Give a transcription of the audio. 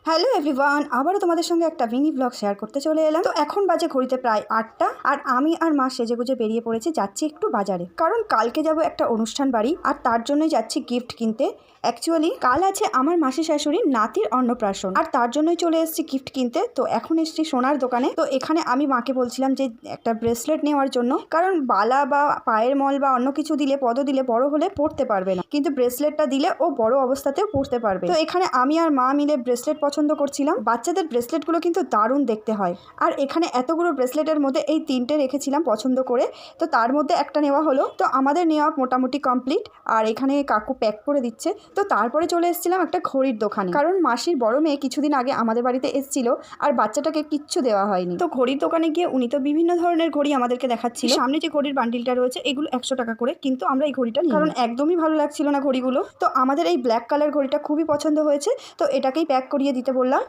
Hello everyone, আবারও তোমাদের সঙ্গে একটা মিনি ব্লগ শেয়ার করতে চলে এলাম। তো এখন বাজে ঘড়িতে প্রায় 8টা, আর আমি আর মা সেজেগুজে বেরিয়ে পড়েছি, যাচ্ছি একটু বাজারে। কারণ কালকে যাব একটা অনুষ্ঠান বাড়ি, আর তার জন্যই যাচ্ছি গিফট কিনতে। অ্যাকচুয়ালি কাল আছে আমার মাসি শাশুড়ির নাতির অন্নপ্রাশন, আর তার জন্যই চলে এসেছি গিফট কিনতে। তো এখন এসেছি সোনার দোকানে। তো এখানে আমি মাকে বলছিলাম যে একটা ব্রেসলেট নেওয়ার জন্য, কারণ বালা বা পায়ের মল বা অন্য কিছু দিলে, পদ দিলে বড় হলে পরতে পারবে না, কিন্তু ব্রেসলেটটা দিলে ও বড় অবস্থাতেও পরতে পারবে। তো এখানে আমি আর মা মিলে ব্রেসলেট পছন্দ করছিলাম। বাচ্চাদের ব্রেসলেটগুলো কিন্তু দারুণ দেখতে হয়, আর এখানে এতগুলো ব্রেসলেটের মধ্যে এই 3টে রেখেছিলাম পছন্দ করে। তো তার মধ্যে একটা নেওয়া হলো। তো আমাদের নেওয়া মোটামুটি কমপ্লিট, আর এখানে কাকু প্যাক করে দিচ্ছে। তো তারপরে চলে এসেছিলাম একটা ঘড়ির দোকানে, কারণ মাসির বড় মেয়ে কিছুদিন আগে আমাদের বাড়িতে এসেছিল, আর বাচ্চাটাকে কিচ্ছু দেওয়া হয়নি। তো ঘড়ির দোকানে গিয়ে উনি তো বিভিন্ন ধরনের ঘড়ি আমাদেরকে দেখাচ্ছিল। সামনে যে ঘড়ির বান্ডিলটা রয়েছে এগুলো 100 টাকা করে, কিন্তু আমরা এই ঘড়িটা নিই, কারণ একদমই ভালো লাগছিল না ঘড়িগুলো। তো আমাদের এই ব্ল্যাক কালার ঘড়িটা খুবই পছন্দ হয়েছে, তো এটাকেই প্যাক করিয়ে দিতে বললাম।